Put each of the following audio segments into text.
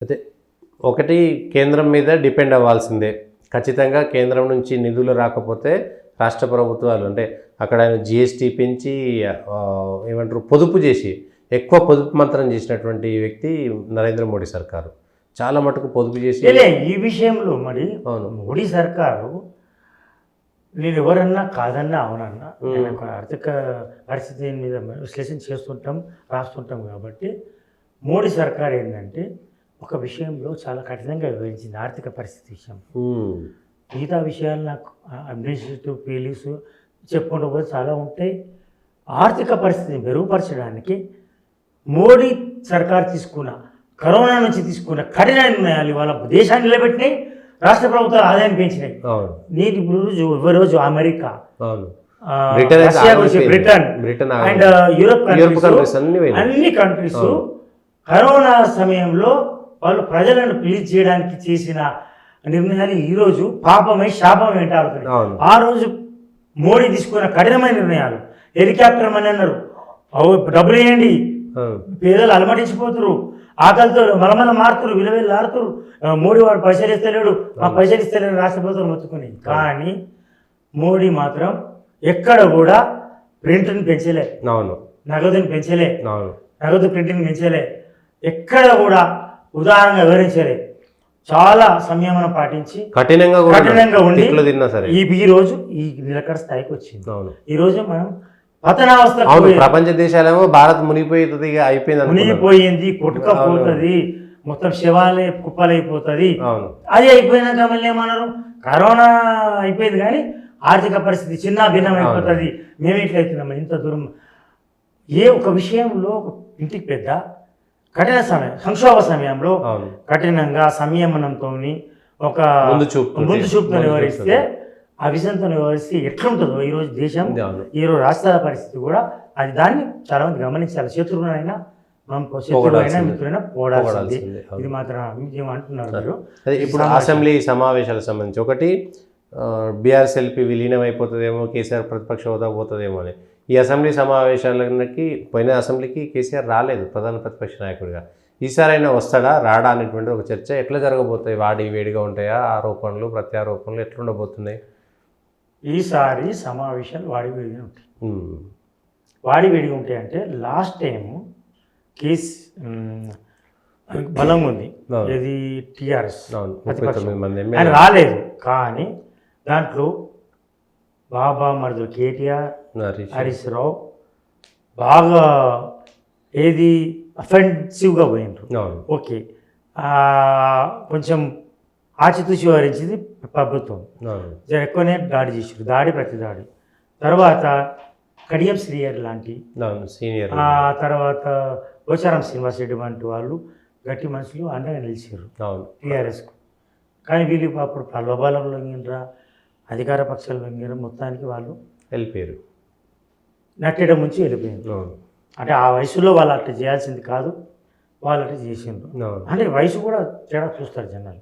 అయితే ఒకటి కేంద్రం మీద డిపెండ్ అవ్వాల్సిందే. ఖచ్చితంగా కేంద్రం నుంచి నిధులు రాకపోతే రాష్ట్ర ప్రభుత్వాలు అంటే అక్కడ ఆయన జీఎస్టీ పెంచి ఏమంటారు పొదుపు చేసి ఎక్కువ పొదుపు మంత్రం చేసినటువంటి వ్యక్తి నరేంద్ర మోడీ సర్కారు. చాలా మటుకు పొదుపు చేసి ఈ విషయంలో మరి మోడీ సర్కారు నేను ఎవరన్నా కాదన్నా అవునన్నా ఆర్థిక పరిస్థితి మీద విశ్లేషణ చేస్తుంటాం రాస్తుంటాం కాబట్టి మోడీ సర్కార్ ఏంటంటే ఒక విషయంలో చాలా కఠినంగా వివరించింది ఆర్థిక పరిస్థితి విషయం. మిగతా విషయాలు నాకు అడ్మినిస్ట్రేటివ్ ఫీలింగ్స్ చెప్పుకుంటూ పోతే చాలా ఉంటాయి. ఆర్థిక పరిస్థితిని మెరుగుపరచడానికి మోడీ సర్కార్ తీసుకున్న కరోనా నుంచి తీసుకున్న కఠిన నిర్ణయాలు ఇవాళ దేశాన్ని నిలబెట్టినాయి, రాష్ట్ర ప్రభుత్వాలు ఆదాయం పెంచినాయి. నేను ఇప్పుడు రోజు America, Britain and Europe countries అన్ని కంట్రీస్ కరోనా సమయంలో వాళ్ళు ప్రజలను ప్లీజ్ చేయడానికి చేసిన నిర్ణయాలు ఈరోజు పాపమై శాపం వెంటాడుతున్నాయి. ఆ రోజు మోడీ తీసుకున్న కఠినమైన నిర్ణయాలు, హెలికాప్టర్ అని అన్నారు, డబ్బులు వేయండి, పేదలు అలమటించిపోతున్నారు, ఆకలితో మలమల మారుతురు, విలువలు ఆడుతురు, మోడీ వాడు పైసలు ఇస్తలేడు, ఆ పైసలు ఇస్తలేడు రాష్ట్ర ప్రభుత్వం మొత్తుకుని. కానీ మోడీ మాత్రం ఎక్కడ కూడా ప్రింట్ని పెంచలే, నగదుని పెంచలే, నగదు ప్రింటింగ్ పెంచలే, ఎక్కడ కూడా ఉదాహరణగా వివరించలే. చాలా సంయమనం పాటించి కఠినంగా ఉండి ఈ రోజు ఈ నిలకడ స్థాయికి వచ్చింది. ఈ రోజు మనం పతనావస్థ, ప్రపంచ దేశాలేమో భారత్ మునిగిపోతుంది, అయిపోయింది, మునిగిపోయింది, కొట్టుకపోతుంది, మొత్తం శవాలే కుప్పలైపోతుంది. అది అయిపోయినాక మళ్ళీ ఏమన్నారు, కరోనా అయిపోయింది కానీ ఆర్థిక పరిస్థితి చిన్న భిన్నం అయిపోతుంది, మేము ఇట్లయితున్నాం. ఇంత దూరం ఏ ఒక విషయంలో ఇంటికి పెద్ద కఠిన సమయం సంక్షోభ సమయంలో కఠినంగా సంయమనంతో ఒక ముందు చూపుతో నివారిస్తే, ఆ విషయంతో నివారిస్తే ఎట్లుంటుందో ఈరోజు దేశం, ఈరోజు రాష్ట్రాల పరిస్థితి కూడా అది దాన్ని చాలా మంది గమనించాలి. శత్రువునైనా మనం శత్రువులైనా మిత్రులైనా పోడాల్సింది. ఇది మాత్రం ఏమంటున్నారు. ఇప్పుడు అసెంబ్లీ సమావేశాలకు సంబంధించి ఒకటి బీఆర్ఎస్ఎల్పీ విలీనం అయిపోతుందేమో, కేసీఆర్ ప్రతిపక్ష హోదా పోతుందేమో అని. ఈ అసెంబ్లీ సమావేశాలకి పోయిన అసెంబ్లీకి కేసీఆర్ రాలేదు ప్రధాన ప్రతిపక్ష నాయకుడిగా. ఈసారి అయినా వస్తాడా రాడా అనేటువంటి ఒక చర్చ. ఎట్లా జరగబోతాయి, వాడి వేడిగా ఉంటాయా ఆరోపణలు ప్రత్యారోపణలు ఎట్లా ఉండబోతున్నాయి? ఈసారి సమావేశాలు వాడి వేడిగా ఉంటాయి. వాడి వేడిగా ఉంటాయి అంటే లాస్ట్ టైం కేసు బలం ఉంది, ఇది టీఆర్ఎస్ ఆయన రాలేదు. కానీ దాంట్లో బాబా మరుదు కేటీఆర్, హరీష్ రావు బాగా ఏది అఫెన్సివ్గా పోయినారు. ఓకే, కొంచెం ఆచితూచి వివరించింది ప్రభుత్వం, ఎక్కువనే దాడి చేసారు, దాడి ప్రతి దాడి. తర్వాత కడియం శ్రీయర్ లాంటి సీనియర్, తర్వాత పోచారం శ్రీనివాసరెడ్డి వంటి వాళ్ళు గట్టి మనుషులు అండగా నిలిచారు టీఆర్ఎస్కు. కానీ వీళ్ళు అప్పుడు ప్రలోభాలలో లొంగినరా, అధికార పక్షాలు లొంగిన, మొత్తానికి వాళ్ళు వెళ్ళిపోయారు, నట్టేయడం నుంచి వెళ్ళిపోయారు. అంటే ఆ వయసులో వాళ్ళు అట్లా చేయాల్సింది కాదు, వాళ్ళు అట్లా చేసిండ్రు. అంటే వయసు కూడా తేడా చూస్తారు జనాలు.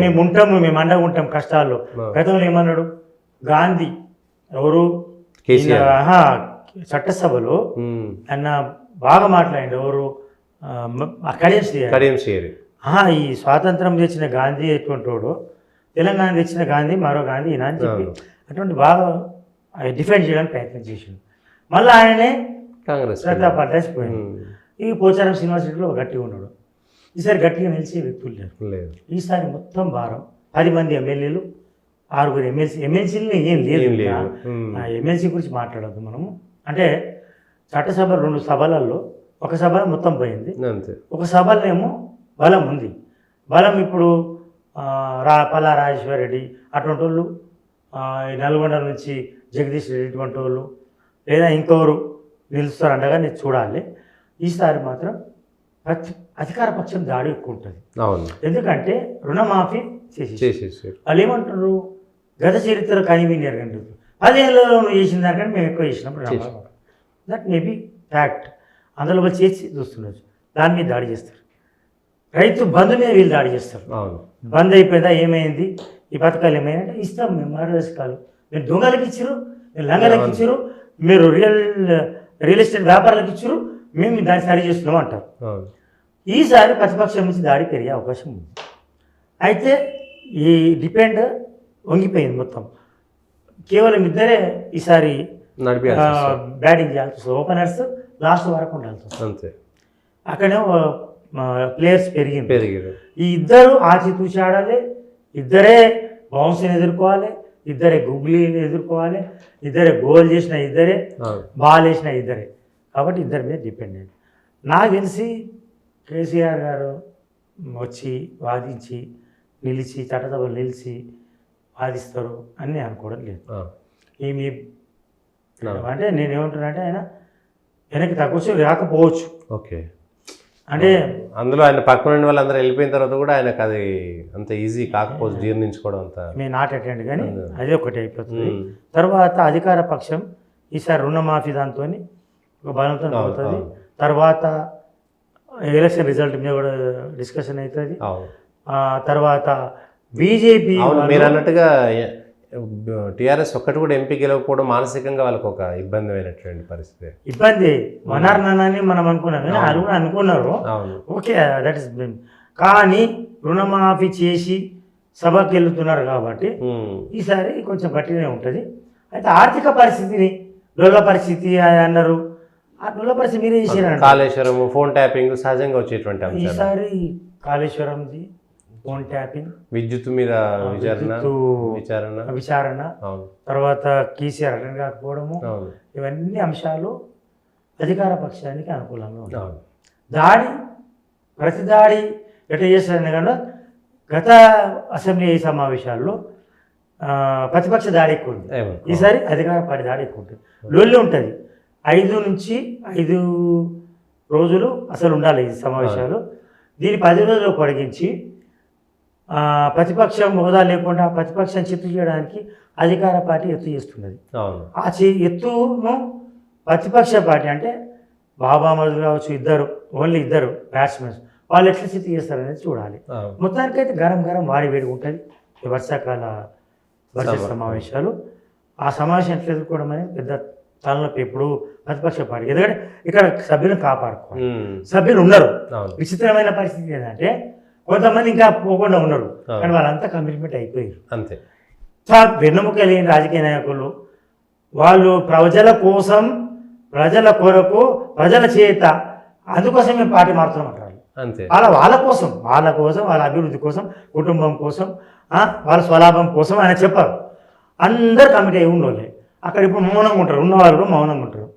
మేము ఉంటాము, మేము అండగా ఉంటాం కష్టాల్లో. గతంలో ఏమన్నాడు గాంధీ, ఎవరు చట్టసభలో ఆయన బాగా మాట్లాడిండు, ఎవరు కడియం శ్రీహరి. ఈ స్వాతంత్రం తెచ్చిన గాంధీ ఎటువంటి వాడు, తెలంగాణ తెచ్చిన గాంధీ మరో గాంధీ ఈయన అని చెప్పి అటువంటి బాగా డిఫెండ్ చేయడానికి ప్రయత్నం చేసిండు. మళ్ళీ ఆయననే కాంగ్రెస్ పడ్డాసిపోయింది. ఈ పోచారం శ్రీనివాసరెడ్డిలో గట్టిగా ఉన్నాడు. ఈసారి గట్టిగా నిలిచే వ్యక్తులు లేరు. ఈసారి మొత్తం భారం 10 మంది ఎమ్మెల్యేలు, 6 ఎమ్మెల్సీలని ఏం లేదు. ఎమ్మెల్సీ గురించి మాట్లాడద్దు మనము. అంటే చట్టసభ 2 సభలలో ఒక సభ మొత్తం పోయింది, ఒక సభలోనేమో బలం ఉంది. బలం ఇప్పుడు పల్లా రాజేశ్వర రెడ్డి అటువంటి వాళ్ళు, నల్గొండ నుంచి జగదీష్ రెడ్డి ఇటువంటి వాళ్ళు, లేదా ఇంకొకరు నిలుస్తారు అండగా నేను చూడాలి. ఈసారి మాత్రం అధికార పక్షం దాడి ఎక్కువ ఉంటుంది. ఎందుకంటే రుణమాఫీ చేసేసి వాళ్ళు ఏమంటారు, గత చరిత్ర కనివిని ఎరగంటుంది, 10 ఏళ్ళలో నువ్వు చేసిన దానికంటే మేము ఎక్కువ చేసినప్పుడు దట్ మేబీ ఫ్యాక్ట్. అందులో వాళ్ళు చేసి చూస్తుండొచ్చు, దాని మీద దాడి చేస్తారు. రైతు బంధు మీద వీళ్ళు దాడి చేస్తారు. బంద్ అయిపోయిందా, ఏమైంది, ఈ పథకాలు ఏమైనా ఇస్తాం మేము, మార్గదర్శకాలు మీరు దొంగలకు ఇచ్చారు, మీరు లంగలకు ఇచ్చారు, మీరు రియల్ ఎస్టేట్ వ్యాపారాలకు ఇచ్చారు, మేము దాన్ని సరి చేస్తున్నాం అంటారు. ఈసారి ప్రతిపక్షం నుంచి దాడి పెరిగే అవకాశం ఉంది. అయితే ఈ డిపెండ్ వంగిపోయింది మొత్తం. కేవలం ఇద్దరే ఈసారి బ్యాటింగ్ చేయాల్సి వస్తుంది. ఓపెనర్స్ లాస్ట్ వరకు ఉండాల్సి వస్తుంది. అంతే. అక్కడే ప్లేయర్స్ పెరిగింది. ఈ ఇద్దరు ఆచితూచి ఆడాలి, ఇద్దరే బౌన్స్ని ఎదుర్కోవాలి, ఇద్దరే గుగ్లీని ఎదుర్కోవాలి, ఇద్దరే గోల్ చేసిన ఇద్దరే, బాల్ వేసిన ఇద్దరే. కాబట్టి ఇద్దరి మీద డిపెండెంట్. నాకు తెలిసి కేసీఆర్ గారు వచ్చి వాదించి నిలిచి చట్టసభలు నిలిచి వాదిస్తారు అని అనుకోవడం లేదు. ఏమి అంటే నేనేమంటున్నానంటే ఆయన వెనక్కి తక్కువ రాకపోవచ్చు. ఓకే. అంటే అందులో ఆయన పక్కన ఉన్న వాళ్ళందరూ వెళ్ళిపోయిన తర్వాత కూడా ఆయనకు అది అంత ఈజీ కాకపోవచ్చు జీర్ణించుకోవడం అంతా. మేము నాట్ అటెండ్ కానీ అదే ఒకటి అయిపోతుంది. తర్వాత అధికార పక్షం ఈసారి రుణమాఫీ దాంతో ఒక బలంతో అవుతుంది. తర్వాత ఎలక్షన్ రిజల్ట్ మీద కూడా డిస్కషన్ అవుతుంది. తర్వాత బీజేపీ మీరు అన్నట్టుగా టీఆర్ఎస్ ఒక్కటి కూడా ఎంపీ గెలవకపోవడం మానసికంగా వాళ్ళకి ఒక ఇబ్బందిమైనటువంటి పరిస్థితి. ఇబ్బంది వనారనని మనం అనుకున్నాం కానీ వాళ్ళు కూడా అనుకున్నారు. Okay, that is. కానీ రుణమాఫీ చేసి సభకి వెళ్తున్నారు కాబట్టి ఈసారి కొంచెం గట్టిగానే ఉంటుంది. అయితే ఆర్థిక పరిస్థితిని డొల్ల పరిస్థితి అన్నారు. ఆ డొల్ల పరిస్థితి మీరే చేసారు. కాళేశ్వరం, ఫోన్ ట్యాపింగ్ సహజంగా వచ్చేటువంటి అంశాలు. ఈసారి కాళేశ్వరంది ఫోన్ ట్యాపింగ్, విద్యుత్ మీద విచారణ, తర్వాత కేసీఆర్ అటెండ్ కాకపోవడము, ఇవన్నీ అంశాలు అధికార పక్షానికి అనుకూలంగా ఉన్నాయి. దాడి ప్రతి దాడి ఎట్లా చేస్తారని కన్నా గత అసెంబ్లీ సమావేశాల్లో ప్రతిపక్ష దాడి ఎక్కువ ఉంది. ఈసారి అధికార పార్టీ దాడి ఎక్కువ ఉంటుంది. లొల్లి ఉంటుంది. 5 నుంచి 5 రోజులు అసలు ఉండాలి ఈ సమావేశాలు. దీన్ని 10 రోజులు పొడిగించి ప్రతిపక్షం హోదా లేకుండా ప్రతిపక్షం చిత్తు చేయడానికి అధికార పార్టీ ఎత్తు చేస్తున్నది. ఆ ఎత్తును ప్రతిపక్ష పార్టీ అంటే బాబామరుదులు కావచ్చు, ఓన్లీ ఇద్దరు బ్యాట్స్మెన్స్, వాళ్ళు ఎట్లా చిత్తు చేస్తారనేది చూడాలి. మొత్తానికైతే గరం వాడి వేడి ఉంటుంది ఈ వర్షాకాల బడ్జెట్ సమావేశాలు. ఆ సమావేశం ఎట్లా ఎదుర్కోవడం అనేది పెద్ద తలనొప్పి ఇప్పుడు ప్రతిపక్ష పార్టీ. ఎందుకంటే ఇక్కడ సభ్యులను కాపాడుకోవాలి. సభ్యులు ఉన్నారు. విచిత్రమైన పరిస్థితి ఏంటంటే కొంతమంది ఇంకా పోకుండా ఉన్నారు, కానీ వాళ్ళంతా కమిట్మెంట్ అయిపోయారు. అంతే. వెన్నెముక లేని రాజకీయ నాయకులు వాళ్ళు ప్రజల కోసం, ప్రజల కొరకు, ప్రజల చేత, అందుకోసమే పార్టీ మారుతున్నామంటారు. అంతే. వాళ్ళ కోసం వాళ్ళ అభివృద్ధి కోసం, కుటుంబం కోసం, వాళ్ళ స్వలాభం కోసం ఆయన చెప్పారు. అందరు కమిటీ అయి ఉండోలే. అక్కడ ఇప్పుడు మౌనంగా ఉంటారు. ఉన్నవాళ్ళు కూడా మౌనంగా ఉంటారు.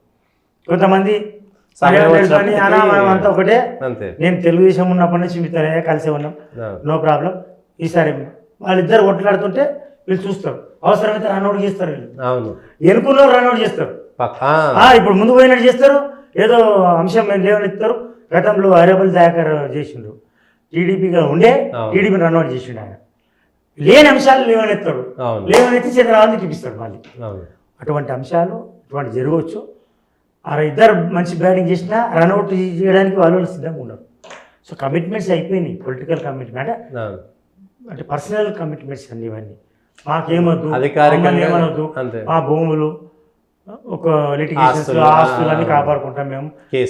కొంతమంది అంతా ఒకటే. నేను తెలుగుదేశం ఉన్నప్పటి నుంచి మీతో కలిసే ఉన్నాం, నో ప్రాబ్లం. ఈసారి వాళ్ళిద్దరు కొట్లాడుతుంటే వీళ్ళు చూస్తారు. అవసరమైతే రన్అట్ చేస్తారు. వీళ్ళు ఎన్నుకున్న రన్అట్ చేస్తారు. ఇప్పుడు ముందు పోయినట్టు చేస్తారు. ఏదో అంశం లేవనెత్తారు. గతంలో అరేబుల్ దయాకర్ చేసిండు, టీడీపీగా ఉండే టీడీపీ రన్అట్ చేసిండు. ఆయన లేని అంశాలు లేవనెత్తాడు. లేవనెత్తి చంద్రబాబు చూపిస్తాడు మళ్ళీ. అటువంటి అంశాలు ఇటువంటి జరగవచ్చు. ఇద్దరు మంచి బ్యాటింగ్ చేసినా రన్అట్ చేయడానికి వాళ్ళు సిద్ధంగా ఉన్నారు. సో కమిట్మెంట్స్ అయిపోయినాయి. పొలిటికల్ కమిట్మెంట్ అంటే పర్సనల్ కమిట్మెంట్స్ అన్ని. ఇవన్నీ మాకేమొద్దు, ఏమనొద్దు, మా భూములు, ఒక లిటిగేషన్స్, ఆస్తులన్నీ కాపాడుకుంటాం మేము,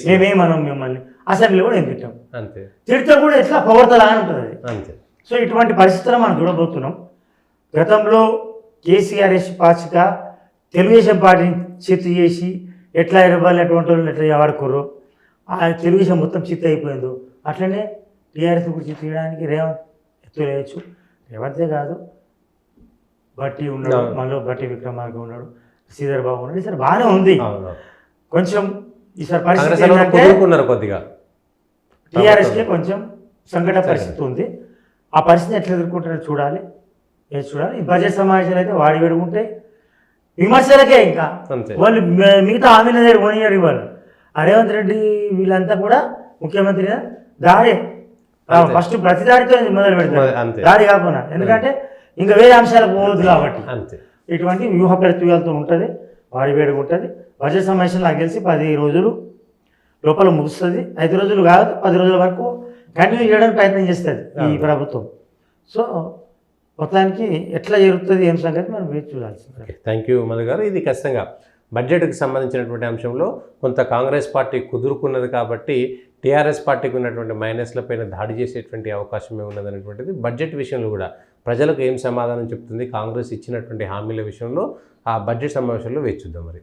మేమేమనం మిమ్మల్ని. అసెంబ్లీ కూడా ఏం తిట్టాం, తిడితే కూడా ఎట్లా పొగడతలా అని ఉంటుంది అది. సో ఇటువంటి పరిస్థితులు మనం చూడబోతున్నాం. గతంలో కేసీఆర్ పాచిక తెలుగుదేశం పార్టీని చిత్తు చేసి ఎట్లా ఇవ్వాలి, అటువంటి వాళ్ళు ఎట్లా వాడుకోరు, ఆ తెలుగుదేశం మొత్తం చిత్తు అయిపోయిందో అట్లనే టీఆర్ఎస్ కూడా చిత్తు చేయడానికి రేవంత్ ఎత్తులేయచ్చు. రేవంతే కాదు, బట్టి ఉన్నాడు, మనలో బట్టి విక్రమార్క ఉన్నాడు, శ్రీధర్ బాబు ఉన్నాడు. ఈసారి బాగానే ఉంది. కొంచెం ఈసారి పరిస్థితి కొద్దిగా టీఆర్ఎస్కే కొంచెం సంకట పరిస్థితి ఉంది. ఆ పరిస్థితిని ఎట్లా ఎదుర్కొంటారో చూడాలి. ఈ బడ్జెట్ సమావేశాలు అయితే వాడి వెడుకుంటాయి. విమర్శలకే ఇంకా వాళ్ళు మిగతా హామీల దగ్గర కొనియారు ఇవ్వాలి. రేవంత్ రెడ్డి వీళ్ళంతా కూడా ముఖ్యమంత్రి దాడే ఫస్ట్ ప్రతి దాడితో మొదలు పెడతారు, దాడి కాకుండా. ఎందుకంటే ఇంకా వేరే అంశాలకు పోవద్దు కాబట్టి. ఇటువంటి వ్యూహ ప్రతివ్యూహాలతో ఉంటుంది, వాడి వేడిగా ఉంటుంది. బడ్జెట్ సమావేశం నాకు తెలిసి 10 రోజులు లోపల ముగుస్తుంది. 5 రోజులు కాదు, 10 రోజుల వరకు కంటిన్యూ చేయడానికి ప్రయత్నం చేస్తుంది ఈ ప్రభుత్వం. సో మొత్తానికి ఎట్లా జరుగుతుంది ఏం సంగతి మనం వేచి చూడాల్సింది. థ్యాంక్ యూ మధు గారు. ఇది ఖచ్చితంగా బడ్జెట్కి సంబంధించినటువంటి అంశంలో కొంత కాంగ్రెస్ పార్టీ కుదురుకున్నది కాబట్టి టీఆర్ఎస్ పార్టీకి ఉన్నటువంటి మైనస్లపైన దాడి చేసేటువంటి అవకాశం ఉన్నదనేటువంటిది బడ్జెట్ విషయంలో కూడా ప్రజలకు ఏం సమాధానం చెప్తుంది కాంగ్రెస్ ఇచ్చినటువంటి హామీల విషయంలో ఆ బడ్జెట్ సమావేశంలో వేచి చూద్దాం మరి.